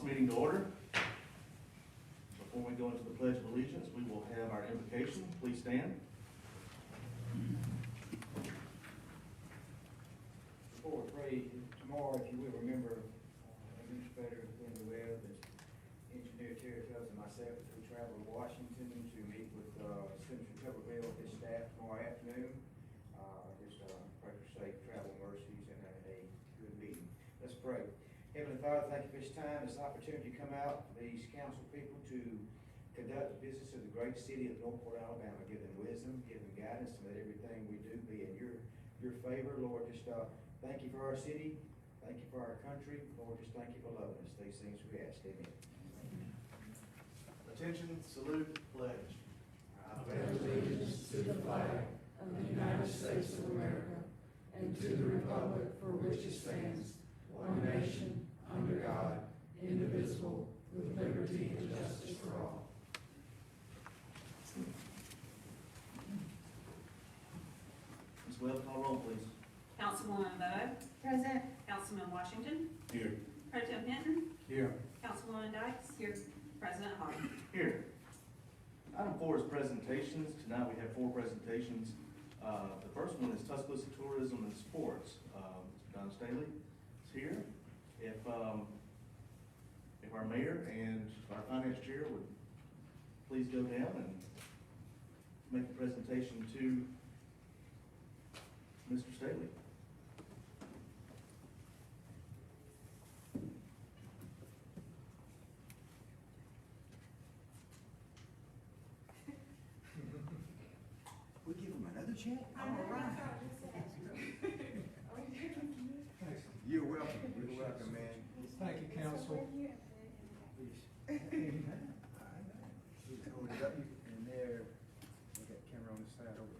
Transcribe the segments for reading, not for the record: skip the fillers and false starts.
this meeting to order. Before we go into the Pledge of Allegiance, we will have our invocation. Please stand. Before we pray tomorrow, if you will remember, Administrator Linda Webb, Engineer Terry Tubbs, and myself, as we travel to Washington to meet with Senator Tuberville and his staff tomorrow afternoon. Just pray for safe travel mercies and a good meeting. Let's pray. Heavenly Father, thank you for this time, this opportunity to come out for these council people to conduct the business of the great city of Northport, Alabama. Give them wisdom, give them guidance, and let everything we do be in your favor. Lord, just thank you for our city. Thank you for our country. Lord, just thank you for loving us. These things we ask. Amen. Attention, salute, pledge. I pledge allegiance to the flag of the United States of America and to the republic for which it stands, one nation, under God, indivisible, with liberty and justice for all. Ms. Webb, call roll, please. Councilwoman Bowe. Present. Councilman Washington. Here. Pro Tem Hinton. Here. Councilwoman Dykes. Here. President Hall. Here. Item 4 is presentations. Tonight we have 4 presentations. The first one is Tuscaloosa Tourism and Sports. Don Staley is here. If our mayor and our finance chair would please go down and make the presentation to Mr. Staley. We give them another check? All right. You're welcome. You're welcome, man. Thank you, council. Please. Hold it up, and there, we got the camera on this side over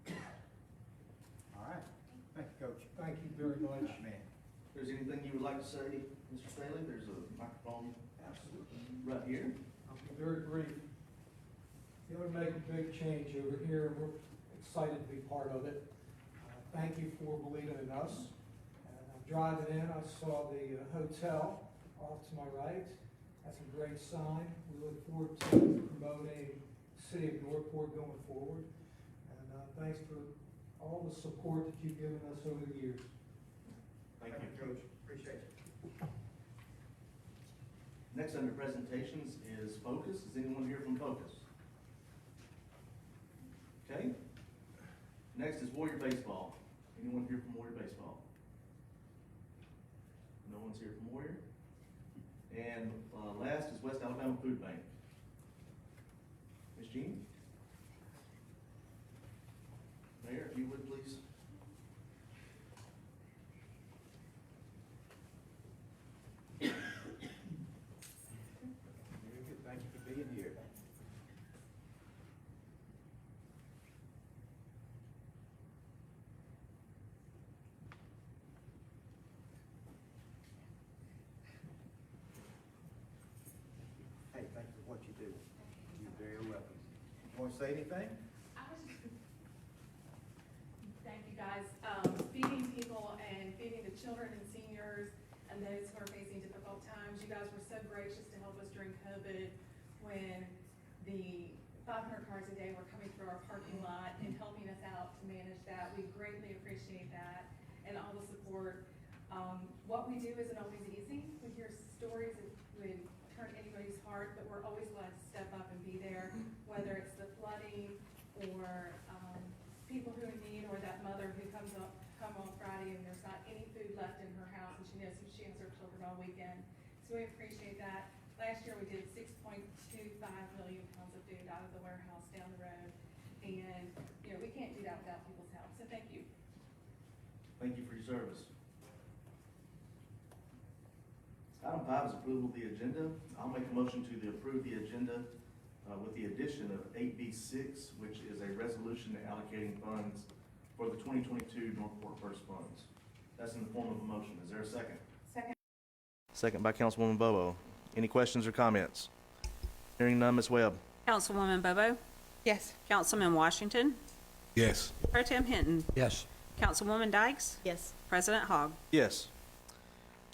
here. All right. Thank you, Coach. Thank you very much. Man. If there's anything you would like to say, Mr. Staley, there's a microphone right here. I'll be very brief. You're going to make a big change over here, and we're excited to be part of it. Thank you for believing in us. Driving in, I saw the hotel off to my right. That's a great sign. We look forward to promoting the city of Northport going forward. And thanks for all the support that you've given us over the years. Thank you. Coach. Appreciate it. Next under presentations is Focus. Is anyone here from Focus? Okay. Next is Warrior Baseball. Anyone here from Warrior Baseball? No one's here from Warrior. And last is West Alabama Food Bank. Ms. Jean? Mayor, if you would please. Very good. Thank you for being here. Hey, thank you for what you do. You're very welcome. Want to say anything? Thank you, guys. Feeding people and feeding the children and seniors and those who are facing difficult times. You guys were so gracious to help us during COVID when the 500 cars a day were coming through our parking lot and helping us out to manage that. We greatly appreciate that and all the support. What we do isn't always easy. We hear stories that would turn anybody's heart, but we're always glad to step up and be there, whether it's the flooding or people who are in need, or that mother who comes on Friday and there's not any food left in her house and she knows she has her children all weekend. So we appreciate that. Last year we did 6.25 million pounds of food out of the warehouse down the road. And you know, we can't do that without people's help. So thank you. Thank you for your service. Item 5 is approval of the agenda. I'll make a motion to approve the agenda with the addition of 8B6, which is a resolution allocating funds for the 2022 Northport First Funds. That's in the form of a motion. Is there a second? Second. Second by Councilwoman Bobo. Any questions or comments? Hearing none, Ms. Webb. Councilwoman Bobo. Yes. Councilman Washington. Yes. Pro Tem Hinton. Yes. Councilwoman Dykes. Yes. President Hogg. Yes.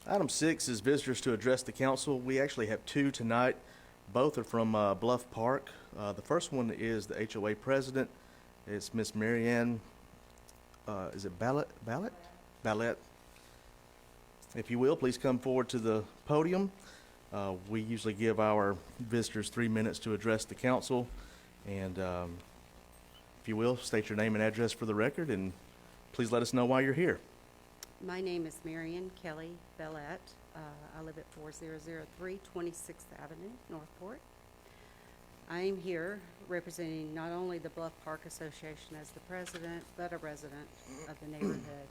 Item 6 is visitors to address the council. We actually have 2 tonight. Both are from Bluff Park. The first one is the HOA president. It's Miss Marianne, is it Ballett? If you will, please come forward to the podium. We usually give our visitors 3 minutes to address the council. And if you will, state your name and address for the record, and please let us know why you're here. My name is Marion Kelly Bellette. I live at 4003 26th Avenue, Northport. I am here representing not only the Bluff Park Association as the president, but a resident of the neighborhood.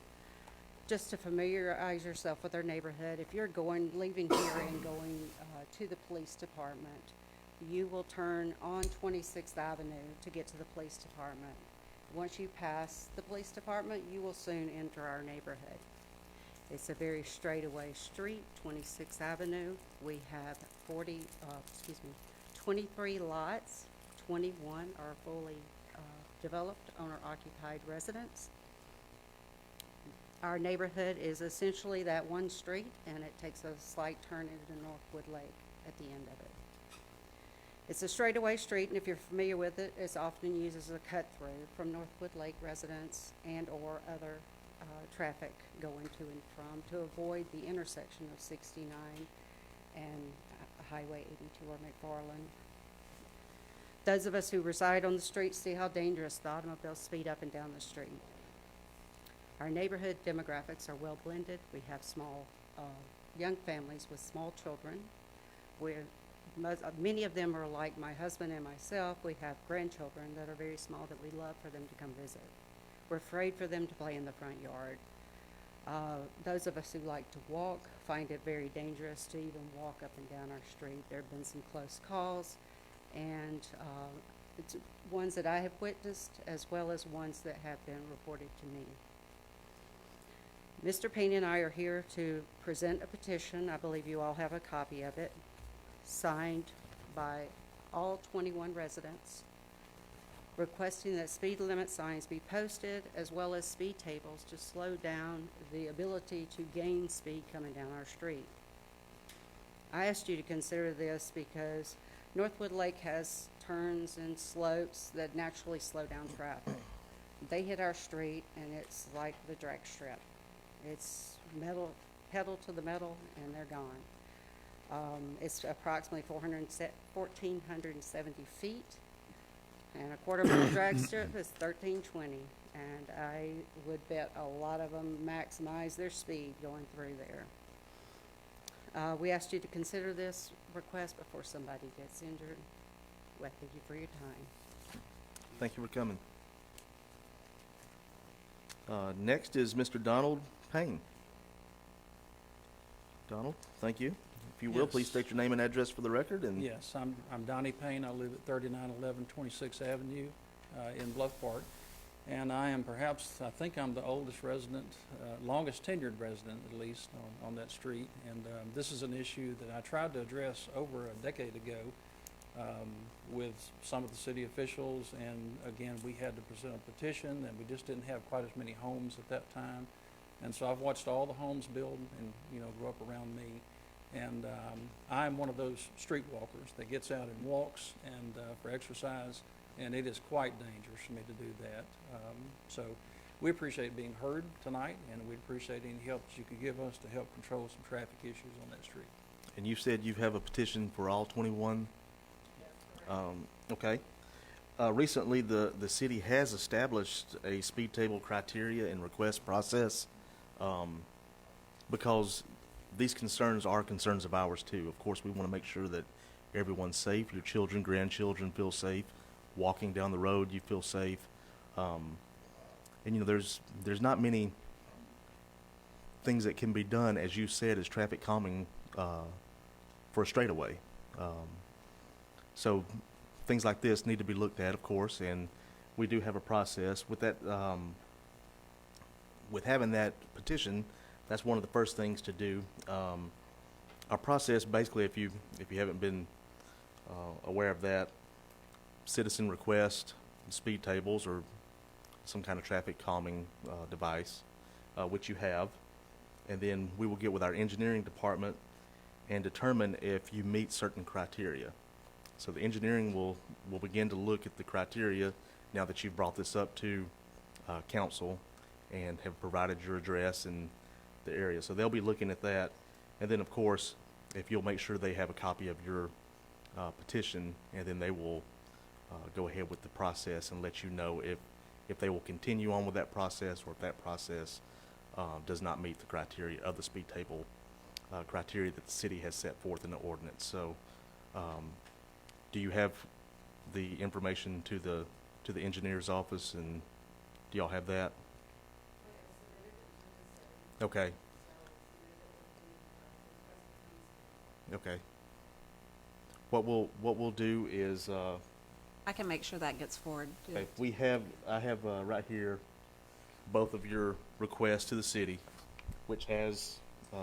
Just to familiarize yourself with our neighborhood, if you're leaving here and going to the police department, you will turn on 26th Avenue to get to the police department. Once you pass the police department, you will soon enter our neighborhood. It's a very straightaway street, 26th Avenue. We have 23 lots, 21 are fully developed owner-occupied residents. Our neighborhood is essentially that one street, and it takes a slight turn into Northwood Lake at the end of it. It's a straightaway street, and if you're familiar with it, it's often used as a cut-through from Northwood Lake residents and or other traffic going to and from to avoid the intersection of 69 and Highway 82 or McFarland. Those of us who reside on the street see how dangerous the automobiles speed up and down the street. Our neighborhood demographics are well blended. We have small, young families with small children. Many of them are like my husband and myself. We have grandchildren that are very small that we love for them to come visit. We're afraid for them to play in the front yard. Those of us who like to walk find it very dangerous to even walk up and down our street. There have been some close calls, and it's ones that I have witnessed as well as ones that have been reported to me. Mr. Payne and I are here to present a petition. I believe you all have a copy of it, signed by all 21 residents, requesting that speed limit signs be posted as well as speed tables to slow down the ability to gain speed coming down our street. I asked you to consider this because Northwood Lake has turns and slopes that naturally slow down traffic. They hit our street and it's like the drag strip. It's metal, pedal to the metal, and they're gone. It's approximately 1,470 feet, and a quarter mile drag strip is 1,320. And I would bet a lot of them maximize their speed going through there. We asked you to consider this request before somebody gets injured. Well, thank you for your time. Thank you for coming. Next is Mr. Donald Payne. Donald, thank you. If you will, Yes. please state your name and address for the record. And Yes, I'm Donnie Payne. I live at 3911 26th Avenue in Bluff Park. And I am I think I'm the oldest resident, longest tenured resident at least on that street. And this is an issue that I tried to address over a decade ago with some of the city officials. And again, we had to present a petition, and we just didn't have quite as many homes at that time. And so I've watched all the homes build and, grow up around me. And I'm one of those street walkers that gets out and walks and for exercise, and it is quite dangerous for me to do that. So we appreciate being heard tonight, and we appreciate any help that you could give us to help control some traffic issues on that street. And you said you have a petition for all 21? Okay. Recently, the city has established a speed table criteria and request process because these concerns are concerns of ours too. Of course, we want to make sure that everyone's safe. Your children, grandchildren feel safe. Walking down the road, you feel safe. And there's not many things that can be done, as you said, as traffic calming for a straightaway. So things like this need to be looked at, of course, and we do have a process with that. With having that petition, that's one of the first things to do. Our process, basically, if you haven't been aware of that, citizen request, speed tables, or some kind of traffic calming device, which you have. and then we will get with our engineering department and determine if you meet certain criteria. So the engineering will begin to look at the criteria now that you've brought this up to council and have provided your address and the area. So they'll be looking at that. And then, of course, if you'll make sure they have a copy of your petition, and then they will go ahead with the process and let you know if they will continue on with that process or if that process does not meet the criteria of the speed table criteria that the city has set forth in the ordinance. So do you have the information to the engineer's office, and do y'all have that? Okay. Okay. What we'll do is I can make sure that gets forwarded. okay, I have right here both of your requests to the city, which has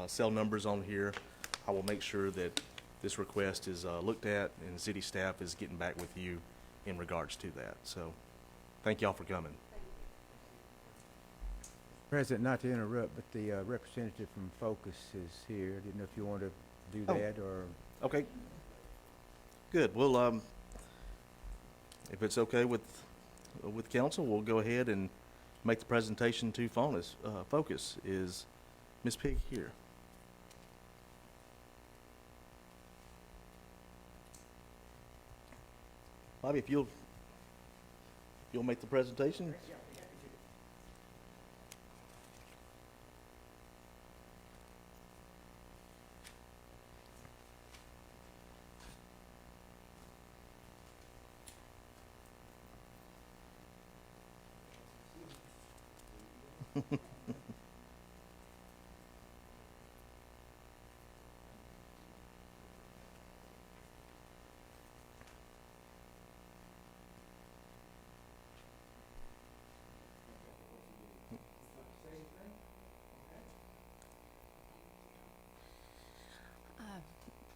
cell numbers on here. I will make sure that this request is looked at, and city staff is getting back with you in regards to that. So thank y'all for coming. President, not to interrupt, but the representative from Focus is here. Didn't know if you want to do Oh. that or... Okay. Good. Well, if it's okay with council, we'll go ahead and make the presentation to Focus. Is Ms. Pig here? Bobby, if you'll make the presentation.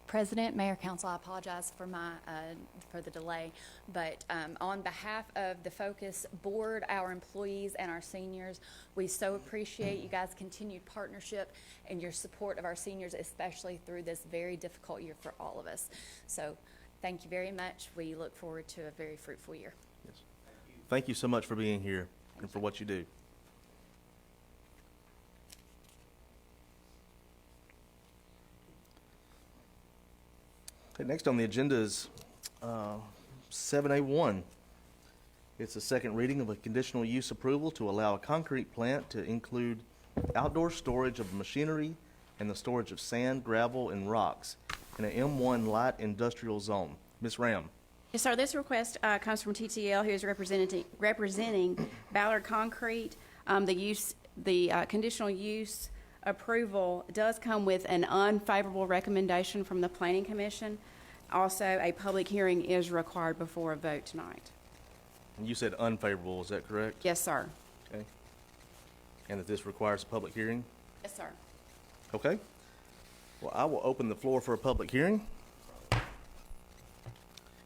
President, Mayor, Council, I apologize for for the delay, but on behalf of the Focus Board, our employees, and our seniors, we so appreciate you guys' continued partnership and your support of our seniors, especially through this very difficult year for all of us. So thank you very much. We look forward to a very fruitful year. Yes. Thank you so much for being here and for what you do. Okay, next on the agenda is 7A1. It's a second reading of a conditional use approval to allow a concrete plant to include outdoor storage of machinery and the storage of sand, gravel, and rocks in an M1 light industrial zone. Ms. Ram. Yes, sir. This request comes from TTL, who is representing Ballard Concrete. The conditional use approval does come with an unfavorable recommendation from the Planning Commission. Also, a public hearing is required before a vote tonight. And you said unfavorable, is that correct? Yes, sir. Okay. And that this requires a public hearing? Yes, sir. Okay. Well, I will open the floor for a public hearing.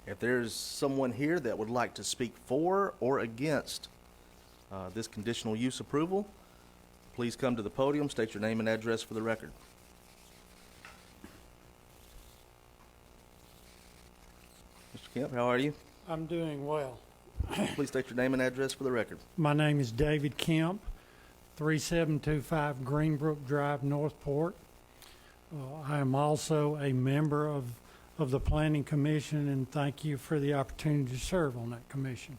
If there's someone here that would like to speak for or against this conditional use approval, please come to the podium, state your name and address for the record. Mr. Kemp, how are you? I'm doing well. Please state your name and address for the record. My name is David Kemp, 3725 Greenbrook Drive, Northport. I am also a member of the Planning Commission, and thank you for the opportunity to serve on that commission.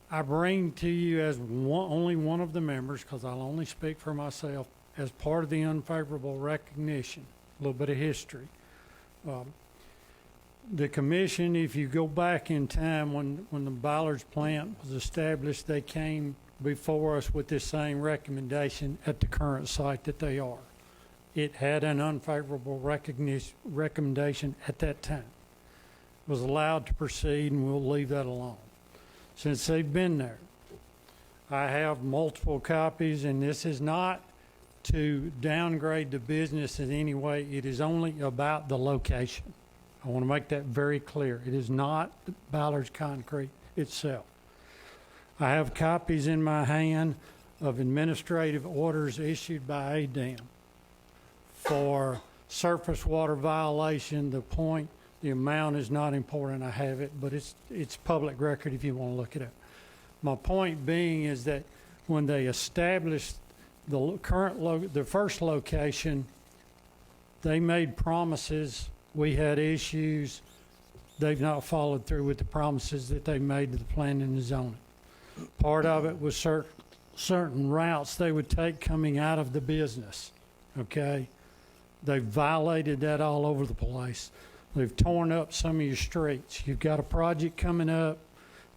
I bring to you as only one of the members, because I'll only speak for myself, as part of the unfavorable recognition, a little bit of history. The commission, if you go back in time when the Ballard's plant was established, they came before us with this same recommendation at the current site that they are. It had an unfavorable recommendation at that time. It was allowed to proceed, and we'll leave that alone. Since they've been there, I have multiple copies, and this is not to downgrade the business in any way. It is only about the location. I want to make that very clear. It is not Ballard's Concrete itself. I have copies in my hand of administrative orders issued by ADEM for surface water violation. The amount is not important, I have it, but it's public record if you want to look it up. My point being is that when they established the first location, they made promises. We had issues. They've not followed through with the promises that they made to the planning and zoning. Part of it was certain routes they would take coming out of the business, okay? They've violated that all over the place. They've torn up some of your streets. You've got a project coming up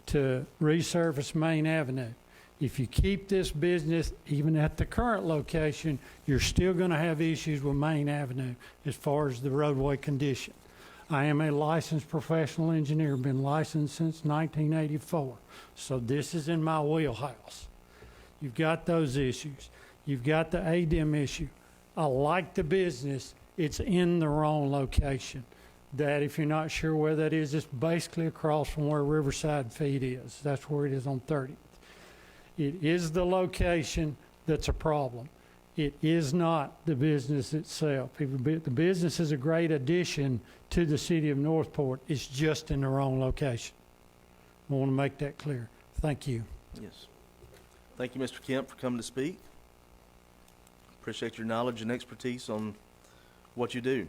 to resurface Main Avenue. If you keep this business, even at the current location, you're still going to have issues with Main Avenue as far as the roadway condition. I am a licensed professional engineer, been licensed since 1984. So this is in my wheelhouse. You've got those issues. You've got the ADEM issue. I like the business. It's in the wrong location. That, if you're not sure where that is, it's basically across from where Riverside Feed is. That's where it is on 30th. It is the location that's a problem. It is not the business itself. The business is a great addition to the city of Northport. It's just in the wrong location. I want to make that clear. Thank you. Yes. Thank you, Mr. Kemp, for coming to speak. Appreciate your knowledge and expertise on what you do.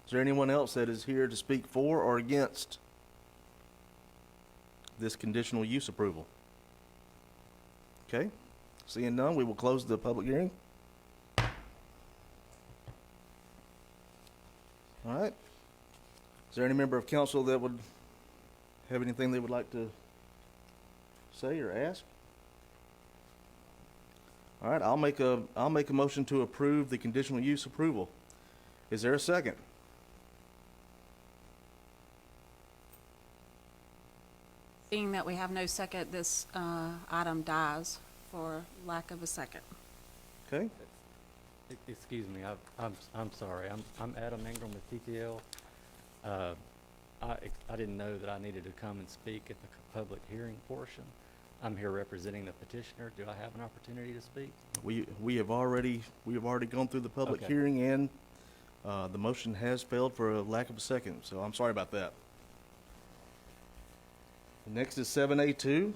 Is there anyone else that is here to speak for or against this conditional use approval? Okay. Seeing none, we will close the public hearing. All right. Is there any member of council that would have anything they would like to say or ask? All right, I'll make a motion to approve the conditional use approval. Is there a second? Being that we have no second, this item dies for lack of a second. Okay. Excuse me, I'm sorry. I'm Adam Ingram with TTL. I didn't know that I needed to come and speak at the public hearing portion. I'm here representing the petitioner. Do I have an opportunity to speak? We have already gone through the public Okay. hearing, and the motion has failed for a lack of a second. So I'm sorry about that. Next is 7A2.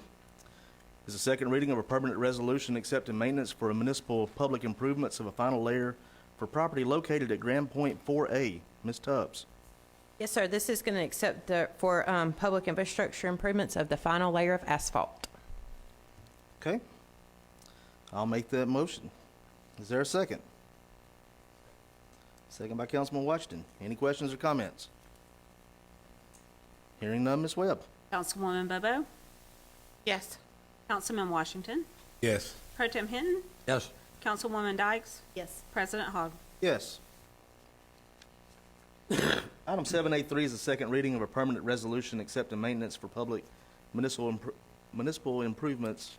Is a second reading of a permanent resolution accepting maintenance for municipal public improvements of a final layer for property located at Grand Point 4A. Ms. Tubbs. Yes, sir. This is going to accept for public infrastructure improvements of the final layer of asphalt. Okay. I'll make that motion. Is there a second? Second by Councilman Washington. Any questions or comments? Hearing none, Ms. Webb. Councilwoman Bobo? Yes. Councilman Washington? Yes. Pro Tem Hinton? Yes. Councilwoman Dykes? Yes. President Hogg? Yes. Item 7A3 is the second reading of a permanent resolution accepting maintenance for public municipal improvements,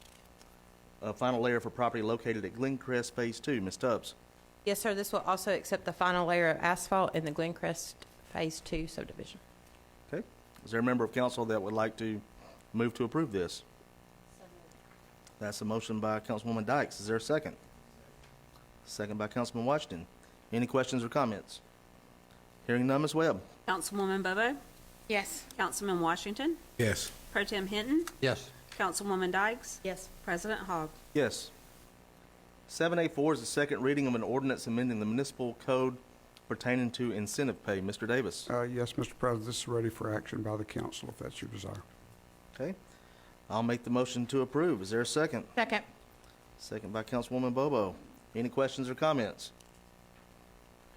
final layer for property located at Glencrest Phase 2. Ms. Tubbs. Yes, sir. This will also accept the final layer of asphalt in the Glencrest Phase 2 subdivision. Okay. Is there a member of council that would like to move to approve this? That's a motion by Councilwoman Dykes. Is there a second? Second by Councilman Washington. Any questions or comments? Hearing none, Ms. Webb. Councilwoman Bobo? Yes. Councilman Washington? Yes. Pro Tem Hinton? Yes. Councilwoman Dykes? Yes. President Hogg? Yes. 7A4 is the second reading of an ordinance amending the municipal code pertaining to incentive pay. Mr. Davis. Yes, Mr. President, this is ready for action by the council, if that's your desire. Okay. I'll make the motion to approve. Is there a second? Second. Second by Councilwoman Bobo. Any questions or comments?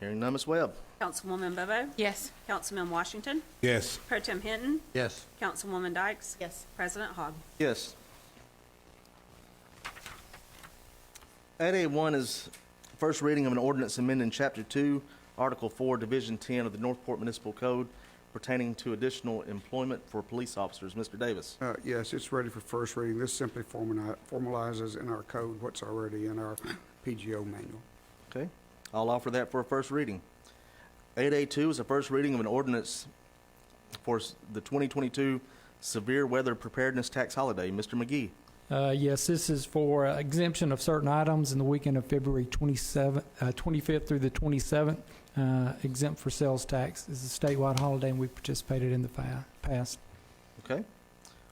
Hearing none, Ms. Webb. Councilwoman Bobo? Yes. Councilman Washington? Yes. Pro Tem Hinton? Yes. Councilwoman Dykes? Yes. President Hogg? Yes. 8A1 is first reading of an ordinance amending Chapter 2, Article 4, Division 10 of the Northport Municipal Code pertaining to additional employment for police officers. Mr. Davis. Yes, it's ready for first reading. This simply formalizes in our code what's already in our PGO manual. Okay. I'll offer that for a first reading. 8A2 is a first reading of an ordinance for the 2022 Severe Weather Preparedness Tax Holiday. Mr. McGee. Yes, this is for exemption of certain items in the weekend of February 25th through the 27th, exempt for sales tax. This is a statewide holiday, and we participated in the past. Okay.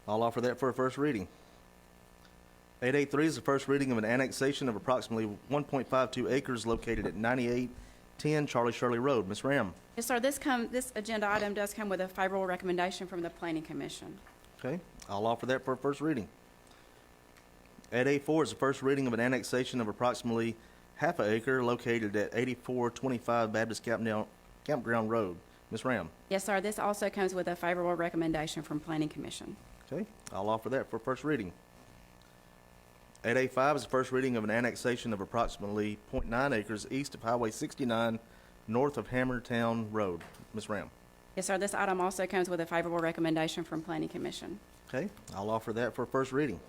I'll offer that for a first reading. 883 is the first reading of an annexation of approximately 1.52 acres located at 9810 Charlie Shirley Road. Ms. Ram. Yes, sir. This agenda item does come with a favorable recommendation from the Planning Commission. Okay. I'll offer that for a first reading. 884 is the first reading of an annexation of approximately half an acre located at 8425 Baptist Campground Road. Ms. Ram. Yes, sir. This also comes with a favorable recommendation from Planning Commission. Okay. I'll offer that for first reading. 885 is the first reading of an annexation of approximately 0.9 acres east of Highway 69, north of Hammertown Road. Ms. Ram. Yes, sir. This item also comes with a favorable recommendation from Planning Commission. Okay. I'll offer that for first reading.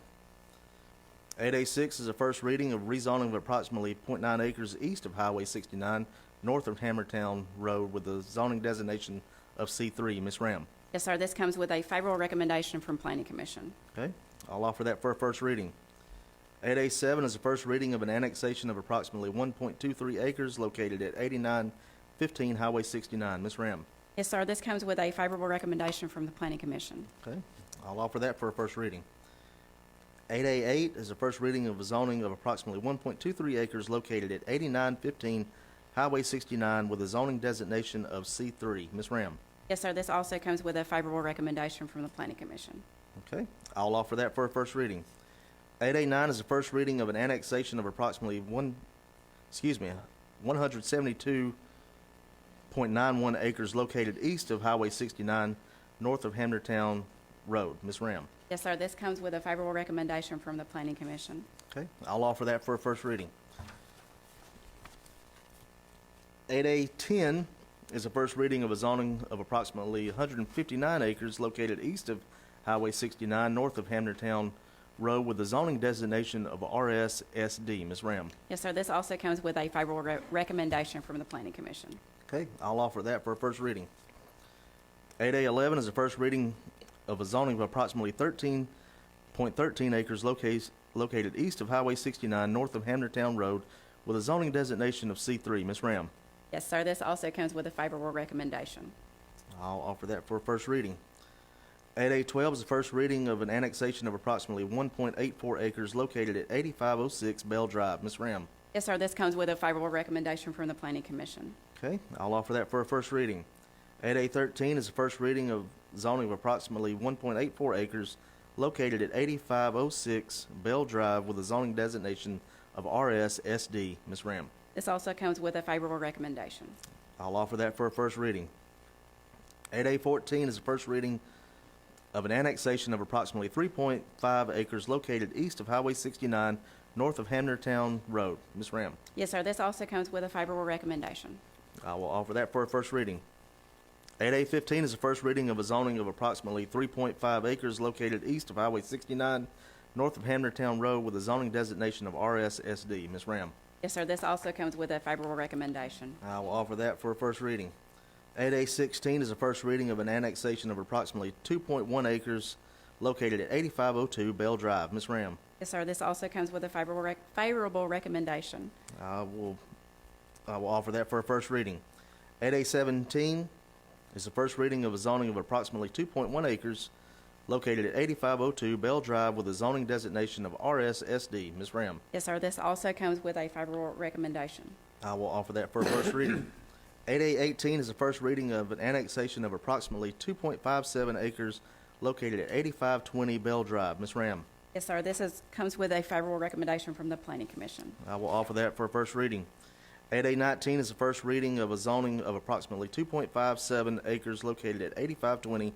886 is the first reading of rezoning of approximately 0.9 acres east of Highway 69, north of Hammertown Road with the zoning designation of C3. Ms. Ram. Yes, sir. This comes with a favorable recommendation from Planning Commission. Okay. I'll offer that for a first reading. 887 is the first reading of an annexation of approximately 1.23 acres located at 8915 Highway 69. Ms. Ram. Yes, sir. This comes with a favorable recommendation from the Planning Commission. Okay. I'll offer that for a first reading. 888 is the first reading of a zoning of approximately 1.23 acres located at 8915 Highway 69 with a zoning designation of C3. Ms. Ram. Yes, sir. This also comes with a favorable recommendation from the Planning Commission. Okay. I'll offer that for a first reading. 889 is the first reading of an annexation of approximately 172.91 acres located east of Highway 69, north of Hammertown Road. Ms. Ram. Yes, sir. This comes with a favorable recommendation from the Planning Commission. Okay. I'll offer that for a first reading. 8A10 is the first reading of a zoning of approximately 159 acres located east of Highway 69, north of Hammertown Road with the zoning designation of RSSD. Ms. Ram. Yes, sir. This also comes with a favorable recommendation from the Planning Commission. Okay. I'll offer that for a first reading. 8A11 is the first reading of a zoning of approximately 13.13 acres located east of Highway 69, north of Hammertown Road with a zoning designation of C3. Ms. Ram. Yes, sir. This also comes with a favorable recommendation. I'll offer that for a first reading. 8A12 is the first reading of an annexation of approximately 1.84 acres located at 8506 Bell Drive. Ms. Ram. Yes, sir. This comes with a favorable recommendation from the Planning Commission. Okay. I'll offer that for a first reading. 8A13 is the first reading of zoning of approximately 1.84 acres located at 8506 Bell Drive with a zoning designation of RSSD. Ms. Ram. This also comes with a favorable recommendation. I'll offer that for a first reading. 8A14 is the first reading of an annexation of approximately 3.5 acres located east of Highway 69, north of Hammertown Road. Ms. Ram. Yes, sir. This also comes with a favorable recommendation. I will offer that for a first reading. 8A15 is the first reading of a zoning of approximately 3.5 acres located east of Highway 69, north of Hammertown Road with a zoning designation of RSSD. Ms. Ram. Yes, sir. This also comes with a favorable recommendation. I will offer that for a first reading. 8A16 is the first reading of an annexation of approximately 2.1 acres located at 8502 Bell Drive. Ms. Ram. Yes, sir. This also comes with a favorable recommendation. I will offer that for a first reading. 8A17 is the first reading of a zoning of approximately 2.1 acres located at 8502 Bell Drive with a zoning designation of RSSD. Ms. Ram. Yes, sir. This also comes with a favorable recommendation. I will offer that for a first reading. 8A18 is the first reading of an annexation of approximately 2.57 acres located at 8520 Bell Drive. Ms. Ram. Yes, sir. This comes with a favorable recommendation from the Planning Commission. I will offer that for a first reading. 8A19 is the first reading of a zoning of approximately 2.57 acres located at 8520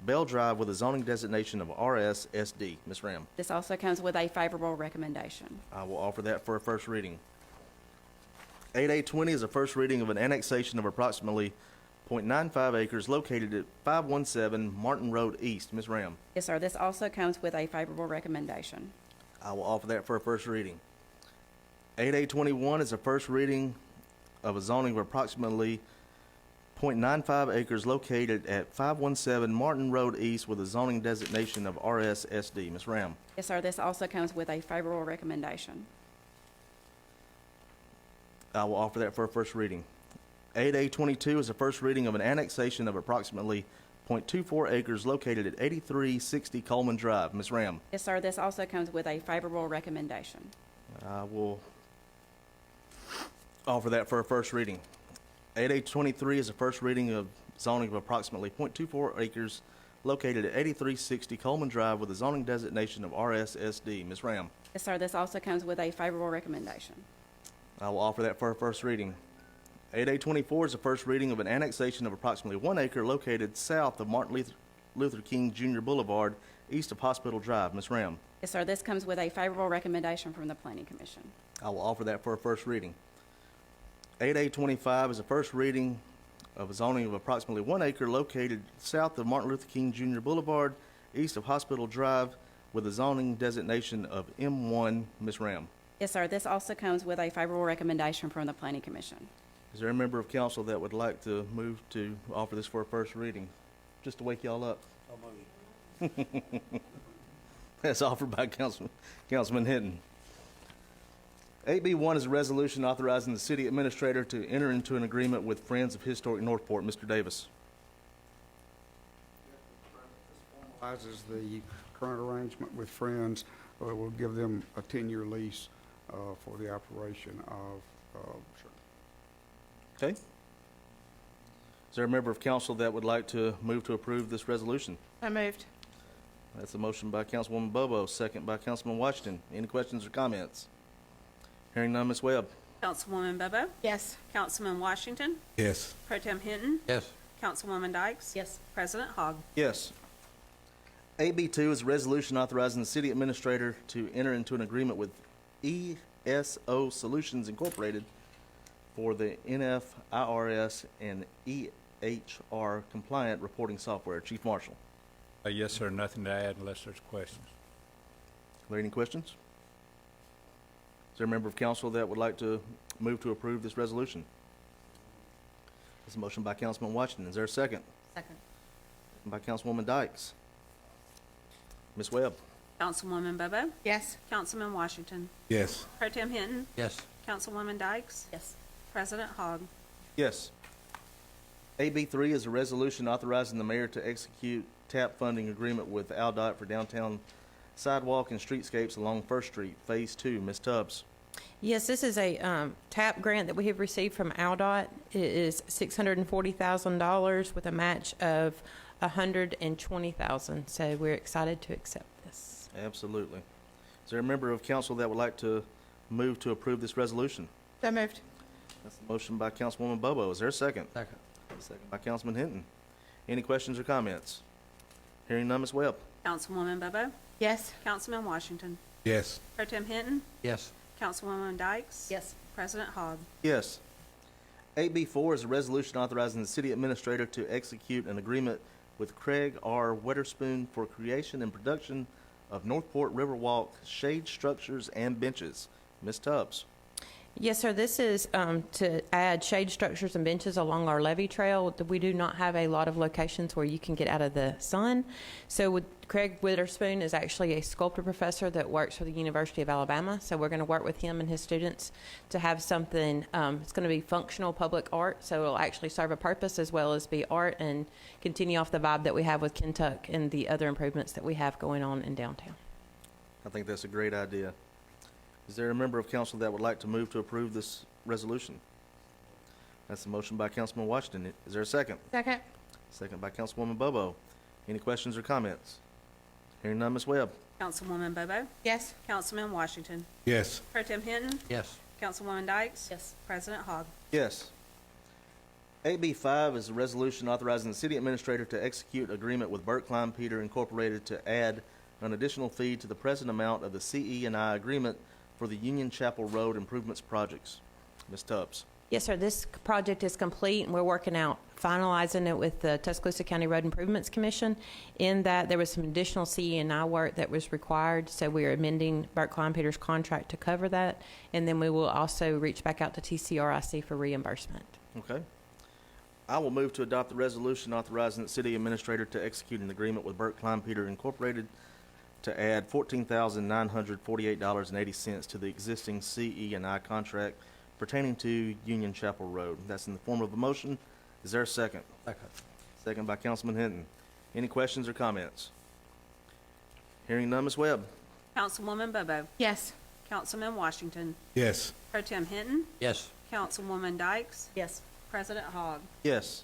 Bell Drive with a zoning designation of RSSD. Ms. Ram. This also comes with a favorable recommendation. I will offer that for a first reading. 8A20 is the first reading of an annexation of approximately 0.95 acres located at 517 Martin Road East. Ms. Ram. Yes, sir. This also comes with a favorable recommendation. I will offer that for a first reading. 8A21 is the first reading of a zoning of approximately .95 acres located at 517 Martin Road East with a zoning designation of RSSD. Ms. Ram. Yes, sir. This also comes with a favorable recommendation. I will offer that for a first reading. 8A22 is a first reading of an annexation of approximately .24 acres located at 8360 Coleman Drive. Ms. Ram. Yes, sir. This also comes with a favorable recommendation. I will offer that for a first reading. 8A23 is a first reading of zoning of approximately .24 acres located at 8360 Coleman Drive with a zoning designation of RSSD. Ms. Ram. Yes, sir. This also comes with a favorable recommendation. I will offer that for a first reading. 8A24 is a first reading of an annexation of approximately 1 acre located south of Martin Luther King Jr. Boulevard, east of Hospital Drive. Ms. Ram. Yes, sir. This comes with a favorable recommendation from the Planning Commission. I will offer that for a first reading. 8A25 is a first reading of a zoning of approximately 1 acre located south of Martin Luther King Jr. Boulevard, east of Hospital Drive, with a zoning designation of M1. Ms. Ram. Yes, sir. This also comes with a favorable recommendation from the Planning Commission. Is there a member of council that would like to move to offer this for a first reading? Just to wake y'all up. That's offered by Councilman Hinton. 8B1 is a resolution authorizing the city administrator to enter into an agreement with Friends of Historic Northport. Mr. Davis. As the current arrangement with Friends, will give them a 10-year lease for the operation of Okay. Is there a member of council that would like to move to approve this resolution? I moved. That's a motion by Councilwoman Bobo, second by Councilman Washington. Any questions or comments? Hearing none, Ms. Webb. Councilwoman Bobo? Yes. Councilman Washington? Yes. Pro Tem Hinton? Yes. Councilwoman Dykes? Yes. President Hogg? Yes. AB2 is a resolution authorizing the city administrator to enter into an agreement with ESO Solutions Incorporated for the NFIRS and EHR compliant reporting software. Chief Marshal. Yes, sir. Nothing to add unless there's questions. Are there any questions? Is there a member of council that would like to move to approve this resolution? There's a motion by Councilman Washington. Is there a second? Second. By Councilwoman Dykes. Ms. Webb. Councilwoman Bobo? Yes. Councilman Washington? Yes. Pro Tem Hinton? Yes. Councilwoman Dykes? Yes. President Hogg? Yes. AB3 is a resolution authorizing the mayor to execute TAP funding agreement with AlDOT for downtown sidewalk and streetscapes along First Street, Phase 2. Ms. Tubbs. Yes, this is a TAP grant that we have received from AlDOT. It is $640,000 with a match of $120,000. So we're excited to accept this. Absolutely. Is there a member of council that would like to move to approve this resolution? So moved. That's a motion by Councilwoman Bobo. Is there a second? Second. Second by Councilman Hinton. Any questions or comments? Hearing none, Ms. Webb. Councilwoman Bobo? Yes. Councilman Washington? Yes. Pro Tem Hinton? Yes. Councilwoman Dykes? Yes. President Hogg? Yes. 8B4 is a resolution authorizing the city administrator to execute an agreement with Craig R. Weatherspoon for creation and production of Northport Riverwalk shade structures and benches. Ms. Tubbs. Yes, sir. This is to add shade structures and benches along our levee trail. We do not have a lot of locations where you can get out of the sun. So with Craig Witherspoon is actually a sculptor professor that works for the University of Alabama. So we're going to work with him and his students to have something, it's going to be functional public art. So it'll actually serve a purpose as well as be art and continue off the vibe that we have with Kentuck and the other improvements that we have going on in downtown. I think that's a great idea. Is there a member of council that would like to move to approve this resolution? That's a motion by Councilman Washington. Is there a second? Second. Second by Councilwoman Bobo. Any questions or comments? Hearing none, Ms. Webb. Councilwoman Bobo? Yes. Councilman Washington? Yes. Pro Tem Hinton? Yes. Councilwoman Dykes? Yes. President Hogg? Yes. AB5 is a resolution authorizing the city administrator to execute agreement with Burt Klein Peter Incorporated to add an additional fee to the present amount of the CE&I agreement for the Union Chapel Road improvements projects. Ms. Tubbs. Yes, sir. This project is complete, and we're working out finalizing it with the Tuscaloosa County Road Improvements Commission. In that, there was some additional CE&I work that was required, so we are amending Burt Klein Peters' contract to cover that, and then we will also reach back out to TCRIC for reimbursement. Okay. I will move to adopt the resolution authorizing the city administrator to execute an agreement with Burke Klein Peter Incorporated to add $14,948.80 to the existing CE&I contract pertaining to Union Chapel Road. That's in the form of a motion. Is there a second? Second. Second by Councilman Hinton. Any questions or comments? Hearing none, Ms. Webb. Councilwoman Bobo. Yes. Councilman Washington. Yes. Pro Tem Hinton. Yes. Councilwoman Dykes. Yes. President Hogg. Yes.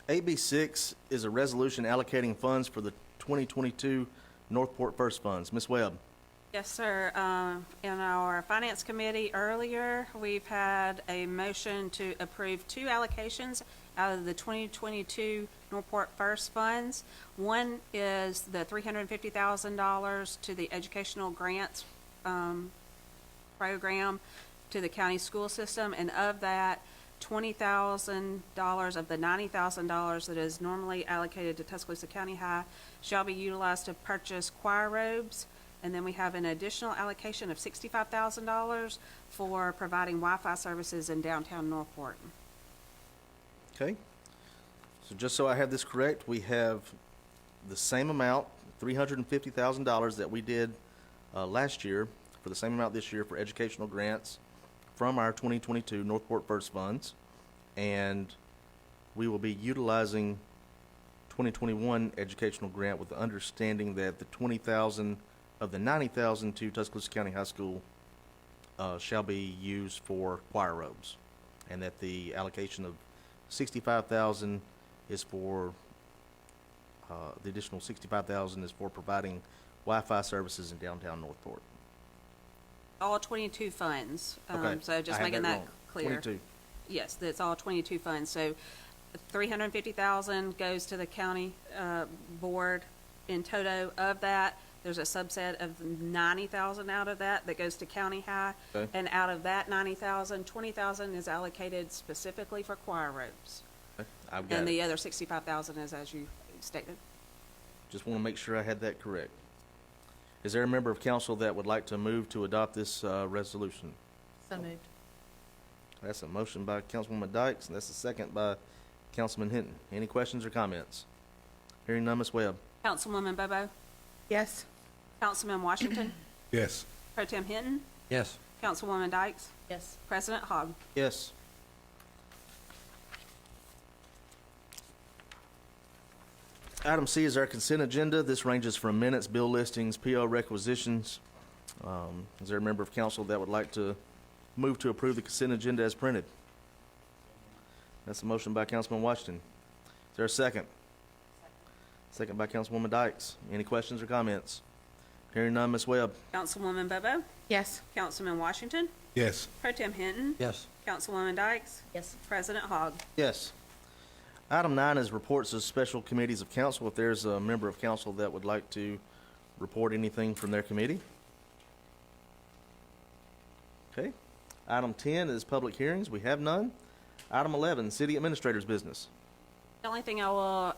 AB 6 is a resolution allocating funds for the 2022 Northport First Funds. Ms. Webb. Yes, sir. In our Finance Committee earlier, we've had a motion to approve 2 allocations out of the 2022 Northport First Funds. One is the $350,000 to the educational grants program to the county school system, and of that, $20,000 of the $90,000 that is normally allocated to Tuscaloosa County High shall be utilized to purchase choir robes. And then we have an additional allocation of $65,000 for providing Wi-Fi services in downtown Northport. Okay. So just so I have this correct, we have the same amount, $350,000 that we did last year, for the same amount this year for educational grants from our 2022 Northport First Funds. And we will be utilizing 2021 educational grant with the understanding that the $20,000 of the $90,000 to Tuscaloosa County High School shall be used for choir robes, and that the allocation of $65,000 is for the additional $65,000 is for providing Wi-Fi services in downtown Northport. All 22 funds. Okay. So just I had making that wrong. clear. 22. Yes, that's all 22 funds. So $350,000 goes to the county board in toto. Of that, there's a subset of $90,000 out of that goes to county high. Okay. And out of that $90,000, $20,000 is allocated specifically for choir robes. Okay. I've got And it. the other $65,000 is as you stated. Just want to make sure I had that correct. Is there a member of council that would like to move to adopt this resolution? So moved. That's a motion by Councilwoman Dykes, and that's a second by Councilman Hinton. Any questions or comments? Hearing none, Ms. Webb. Councilwoman Bobo. Yes. Councilman Washington. Yes. Pro Tem Hinton. Yes. Councilwoman Dykes. Yes. President Hogg. Yes. Item C is our consent agenda. This ranges from minutes, bill listings, PO requisitions. Is there a member of council that would like to move to approve the consent agenda as printed? That's a motion by Councilman Washington. Is there a second? Second by Councilwoman Dykes. Any questions or comments? Hearing none, Ms. Webb. Councilwoman Bobo. Yes. Councilman Washington. Yes. Pro Tem Hinton. Yes. Councilwoman Dykes. Yes. President Hogg. Yes. Item 9 is reports of special committees of council. If there's a member of council that would like to report anything from their committee. Okay. Item 10 is public hearings. We have none. Item 11, city administrator's business. The only thing I will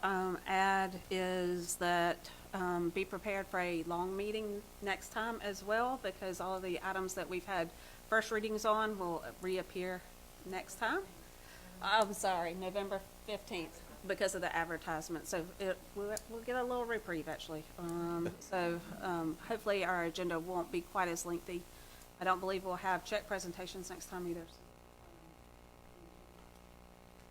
add is that be prepared for a long meeting next time as well, because all of the items that we've had first readings on will reappear next time. I'm sorry, November 15th, because of the advertisement. So we'll get a little reprieve, actually. Hopefully our agenda won't be quite as lengthy. I don't believe we'll have check presentations next time either.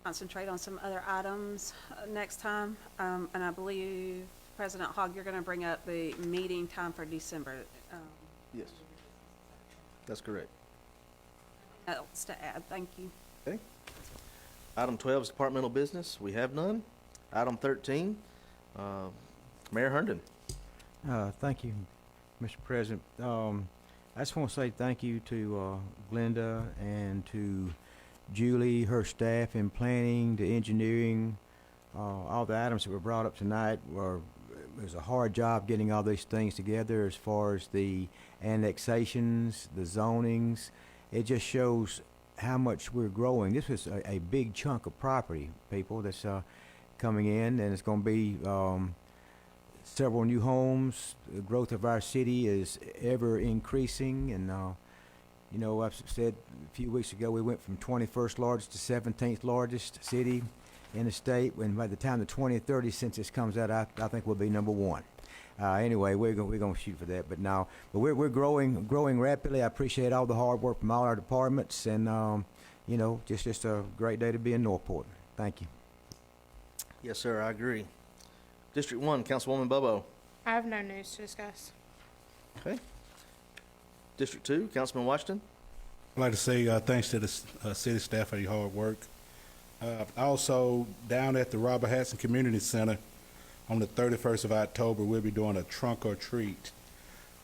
Concentrate on some other items next time. And I believe, President Hogg, you're going to bring up the meeting time for December. Yes. That's correct. Else to add. Thank you. Okay. Item 12 is departmental business. We have none. Item 13, Mayor Herndon. Thank you, Mr. President. I just want to say thank you to Glenda and to Julie, her staff in planning, to engineering. All the items that were brought up tonight it was a hard job getting all these things together as far as the annexations, the zonings. It just shows how much we're growing. This was a big chunk of property, people, that's coming in, and it's going to be several new homes. The growth of our city is ever increasing, and you know, I've said a few weeks ago we went from 21st largest to 17th largest city, in the state. When by the time the 2030 census comes out, I think we'll be number one. Anyway, we're going to shoot for that. But we're growing rapidly. I appreciate all the hard work from all our departments, and just a great day to be in Northport. Thank you. Yes, sir, I agree. District 1, Councilwoman Bobo. I have no news to discuss. Okay. District 2, Councilman Washington. I'd like to say thanks to the city staff for your hard work. Also, down at the Robert Hatson Community Center on the 31st of October, we'll be doing a trunk or treat.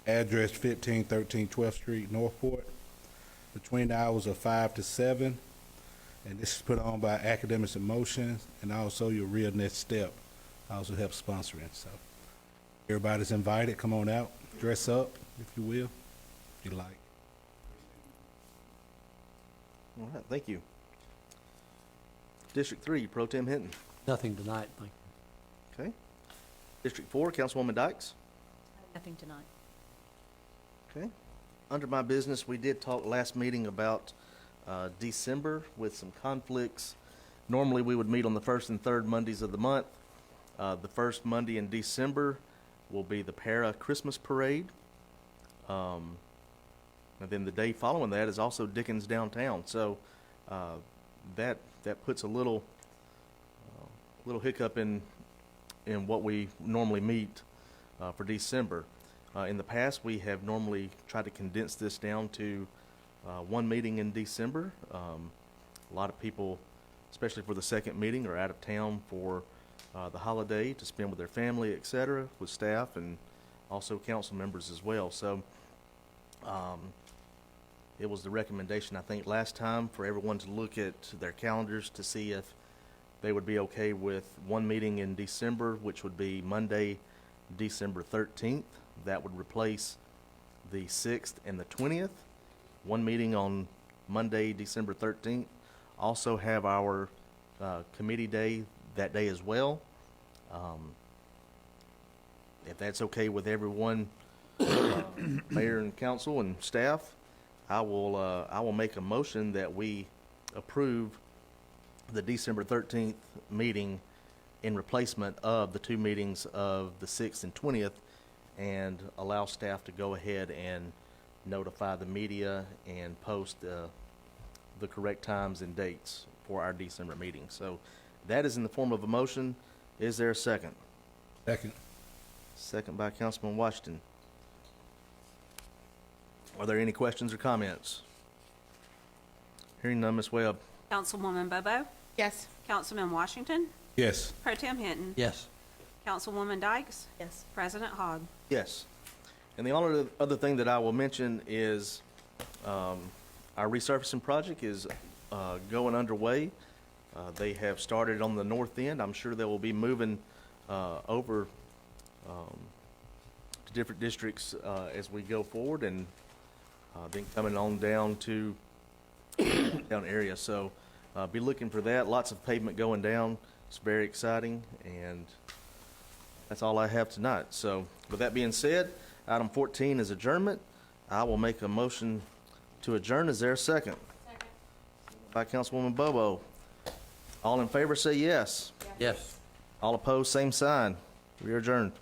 Address 1513 12th Street, Northport, between the hours of 5 to 7. And this is put on by Academics in Motion and also your Real Next Step. Also help sponsoring. So everybody's invited. Come on out, dress up, if you will, if you like. All right, thank you. District 3, Pro Tem Hinton. Nothing tonight, thank you. Okay. District 4, Councilwoman Dykes. Nothing tonight. Okay. Under my business, we did talk last meeting about December with some conflicts. Normally, we would meet on the first and third Mondays of the month. The first Monday in December will be the Para Christmas Parade. And then the day following that is also Dickens Downtown. So that puts a little hiccup in what we normally meet for December. In the past, we have normally tried to condense this down to one meeting in December. A lot of people, especially for the second meeting, are out of town for the holiday to spend with their family, etc., with staff and also council members as well. So it was the recommendation, I think, last time for everyone to look at their calendars to see if they would be okay with one meeting in December, which would be Monday, December 13th. That would replace the 6th and the 20th. One meeting on Monday, December 13th. Also have our committee day that day as well. If that's okay with everyone, mayor and council and staff, I will make a motion that we approve the December 13th meeting in replacement of the two meetings of the 6th and 20th, and allow staff to go ahead and notify the media and post the correct times and dates for our December meeting. So that is in the form of a motion. Is there a second? Second. Second by Councilman Washington. Are there any questions or comments? Hearing none, Ms. Webb. Councilwoman Bobo? Yes. Councilman Washington? Yes. Pro Tem Hinton? Yes. Councilwoman Dykes? Yes. President Hogg? Yes. And the only other thing that I will mention is our resurfacing project is going underway. They have started on the north end. I'm sure they will be moving over to different districts as we go forward, and then coming on down to down area. So be looking for that. Lots of pavement going down. It's very exciting, and that's all I have tonight. So with that being said, item 14 is adjournment. I will make a motion to adjourn. Is there a second? Second. By Councilwoman Bobo. All in favor say yes. Yes. All opposed, same sign. We are adjourned.